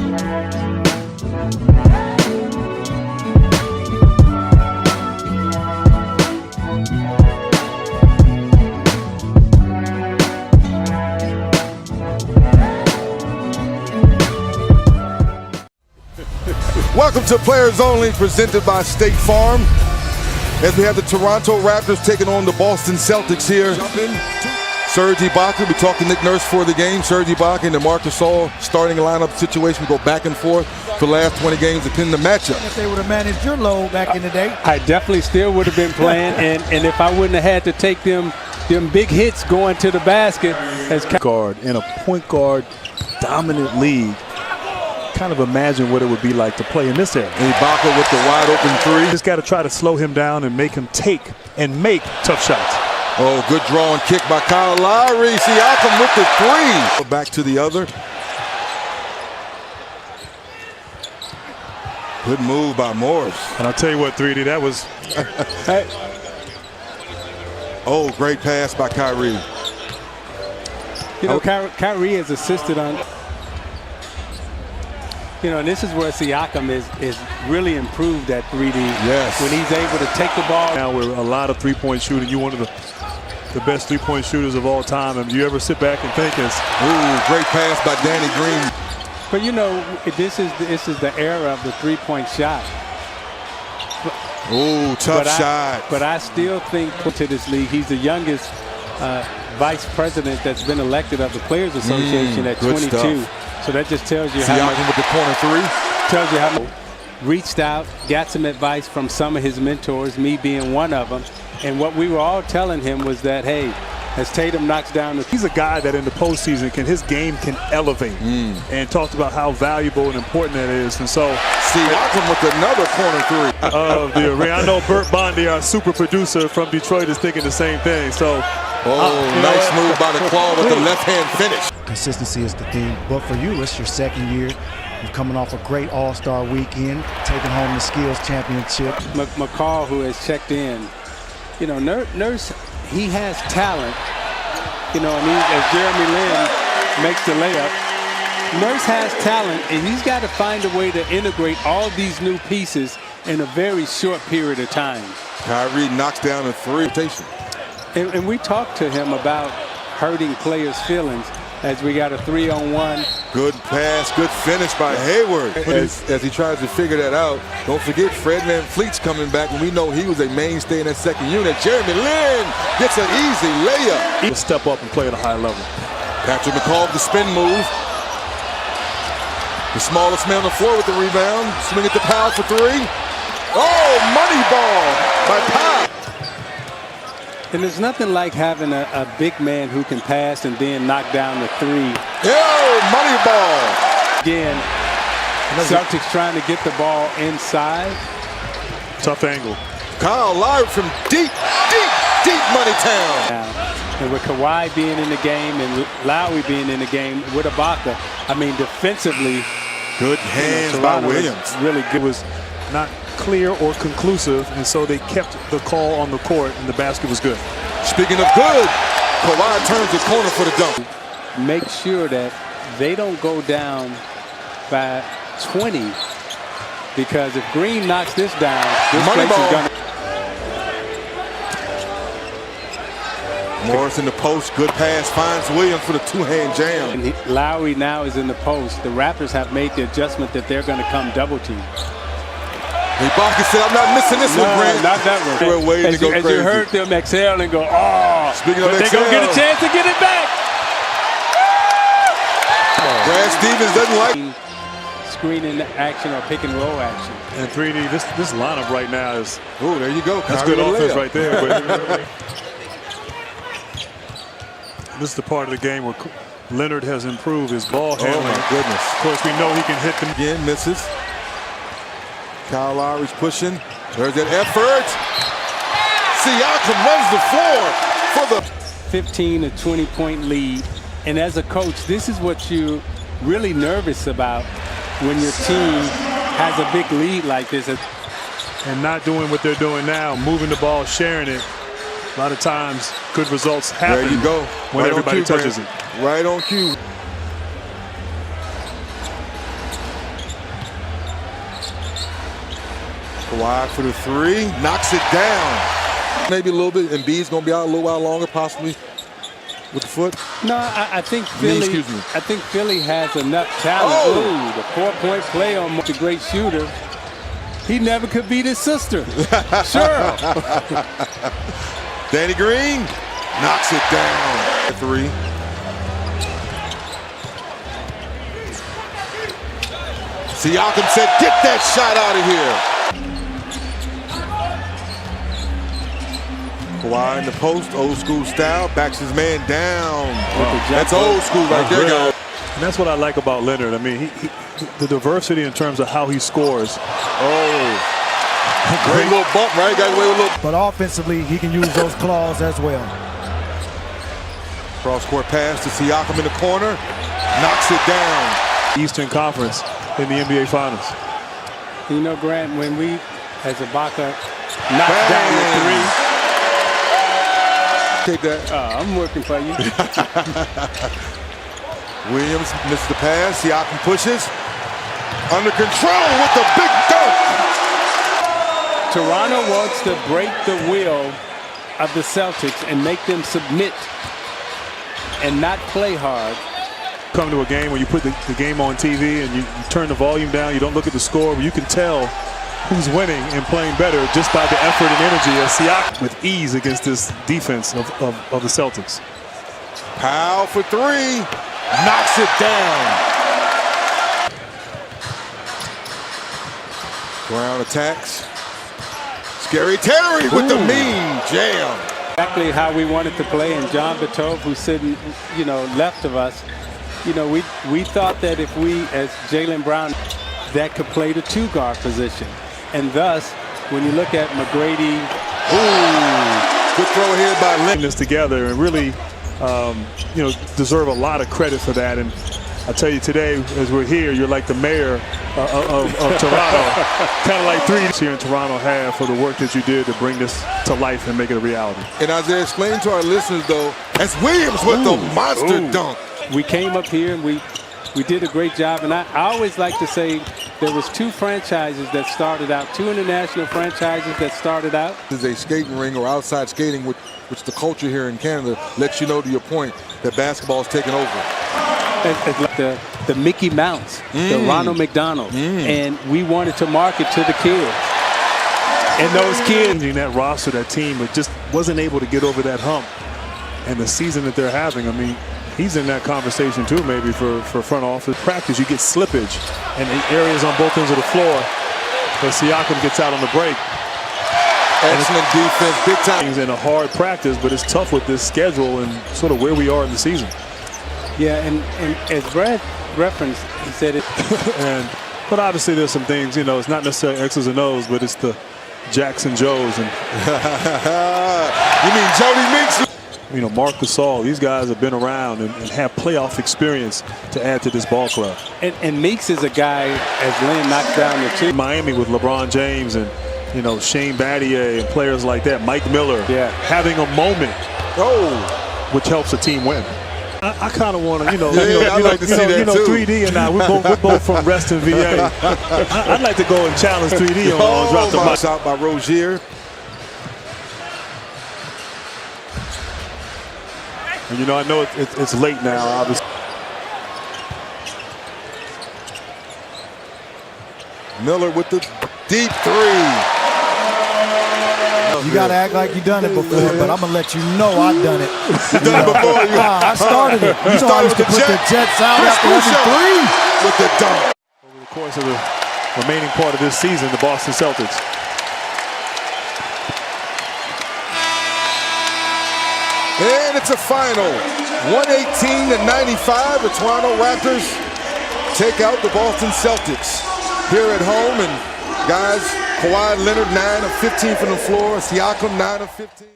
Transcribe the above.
Welcome to Players Only, presented by State Farm. As we have the Toronto Raptors taking on the Boston Celtics here. Serge Ibaka, we talked to Nick Nurse for the game. Serge Ibaka and DeMar Gasol starting lineup situation. We go back and forth for the last 20 games, depending on the matchup. If they would have managed your load back in the day. I definitely still would have been playing, and if I wouldn't have had to take them big hits going to the basket as guard in a point guard dominant league. Kind of imagine what it would be like to play in this area. Ibaka with the wide open three. Just got to try to slow him down and make him take and make tough shots. Oh, good draw and kick by Kyle Lowry. Siakam with the three. Back to the other. Good move by Morris. And I'll tell you what, 3D, that was. Oh, great pass by Kyrie. You know, Kyrie has assisted on. You know, and this is where Siakam is really improved at 3D. Yes. When he's able to take the ball. Now with a lot of three-point shooting, you're one of the best three-point shooters of all time. And you ever sit back and think it's... Ooh, great pass by Danny Green. But you know, this is the era of the three-point shot. Ooh, tough shot. But I still think to this league, he's the youngest vice president that's been elected of the Players Association at 22. Stuff. So that just tells you how much with the corner three. Tells you how much reached out, got some advice from some of his mentors, me being one of them. And what we were all telling him was that, hey, as Tatum knocks down he's a guy that in the postseason his game can elevate, and talked about how valuable and important that is. And so Siakam with another corner three of the arena. I know Bert Bondi, our super producer from Detroit, is thinking the same thing. So nice move by the claw with the left hand finish. Consistency is the thing. But for you, it's your second year. You're coming off a great All-Star weekend, taking home the skills championship. McCall, who has checked in, you know, Nurse, he has talent, you know, and as Jeremy Lin makes the layup, Nurse has talent, and he's got to find a way to integrate all these new pieces in a very short period of time. Kyrie knocks down a three. And we talked to him about hurting players' feelings as we got a 3-on-1. Good pass, good finish by Hayward. As he tries to figure that out, don't forget Fred VanVleet's coming back, and we know he was a mainstay in that second unit. Jeremy Lin gets an easy layup. He'll step up and play at a high level. Patrick McCall with the spin move. The smallest man on the floor with the rebound. Swing at the Powell for three. Oh, money ball by Powell. And there's nothing like having a big man who can pass and then knock down the three. Yo, money ball. Again, Celtics trying to get the ball inside. Tough angle. Kyle Lowry from deep money town. And with Kawhi being in the game and Lowry being in the game with Ibaka, I mean, defensively, good hands by Williams. Really good. It was not clear or conclusive, and so they kept the call on the court, and the basket was good. Speaking of good, Kawhi turns the corner for the dunk. Make sure that they don't go down by 20, because if Green knocks this down, this place is gonna. Morris in the post, good pass, finds Williams for the two-hand jam. And Lowry now is in the post. The Raptors have made the adjustment that they're going to come double team. Ibaka said, I'm not missing this one, Grant. Not that one. We're waiting to go crazy. As you heard them exhale and go, oh. Speaking of exhale, they're going to get a chance to get it back. Brad Stevens doesn't like screening action or pick and roll action. And 3D, this lineup right now is. Oh, there you go. That's good offense right there. But this is the part of the game where Leonard has improved his ball handling. Oh, my goodness. Of course, we know he can hit them. Again, misses. Kyle Lowry's pushing. There's that effort. Siakam runs the floor for the 15 to 20-point lead. And as a coach, this is what you're really nervous about when your team has a big lead like this. And not doing what they're doing now, moving the ball, sharing it. A lot of times, good results happen. There you go. When everybody touches it. Right on cue. Kawhi for the three, knocks it down. Maybe a little bit. Embiid's going to be out a little while longer, possibly with the foot. No, I think Philly. Excuse me. I think Philly has enough talent. Oh! Ooh, the 4-point play on a great shooter. He never could beat his sister. Sure. Danny Green knocks it down. Three. Siakam said, "Get that shot out of here." Kawhi in the post, old school style, backs his man down. That's old school right there, guys. And that's what I like about Leonard. I mean, the diversity in terms of how he scores. Oh, great little bump, right? Got away with a little. But offensively, he can use those claws as well. Cross-court pass to Siakam in the corner, knocks it down. Eastern Conference in the NBA Finals. You know, Grant, when we, as Ibaka, knocked down the three. Take that. I'm working for you. Williams misses the pass. Siakam pushes. Under control with the big dunk. Toronto wants to break the will of the Celtics and make them submit and not play hard. Come to a game where you put the game on TV and you turn the volume down, you don't look at the score, but you can tell who's winning and playing better just by the effort and energy of Siakam with ease against this defense of the Celtics. Powell for three, knocks it down. Brown attacks. Scary Terry with the mean jam. Exactly how we wanted to play, and John Bitov, who's sitting, left of us, we thought that if we, as Jaylen Brown, that could play the two-guard position. And thus, when you look at McGrady, Good throw here by Leonard. This together and really, deserve a lot of credit for that. And I tell you today, as we're here, you're like the mayor of Toronto. Kind of like three here in Toronto have for the work that you did to bring this to life and make it a reality. And Isaiah, explain to our listeners, though, that's Williams with the monster dunk. we came up here and we did a great job. And I always like to say there was two franchises that started out, two international franchises that started out. This is a skating ring or outside skating, which the culture here in Canada lets you know, to your point, that basketball is taking over. It's like the Mickey Mouse, the Ronald McDonald. And we wanted to market to the kids. And those kids. That roster, that team, it just wasn't able to get over that hump. And the season that they're having, I mean, he's in that conversation too, maybe for front office practice. You get slippage and the areas on both ends of the floor. But Siakam gets out on the break. Excellent defense, big time. He's in a hard practice, but it's tough with this schedule and sort of where we are in the season. Yeah, and as Brad referenced, he said it. But obviously there's some things, it's not necessarily X's and O's, but it's the Jackson Joes and you mean Jody Meeks? Marc Gasol. These guys have been around and have playoff experience to add to this ball club. And Meeks is a guy, as Lynn knocked down the two. Miami with LeBron James and Shane Battier and players like that, Mike Miller, having a moment, which helps a team win. I kind of want to, I'd like to see that too. 3D and I, we're both from Reston, VA. I'd like to go and challenge 3D on drop the mic. Out by Rozier. And I know it's late now, obviously. Miller with the deep three. You got to act like you done it before, but I'm going to let you know I've done it. You done it before? I started it. You know I used to put the Jets out after every three. With the dunk. Over the course of the remaining part of this season, the Boston Celtics. And it's a final. 118-95. The Toronto Raptors take out the Boston Celtics here at home. And guys, Kawhi Leonard 9 of 15 from the floor. Siakam 9 of 15.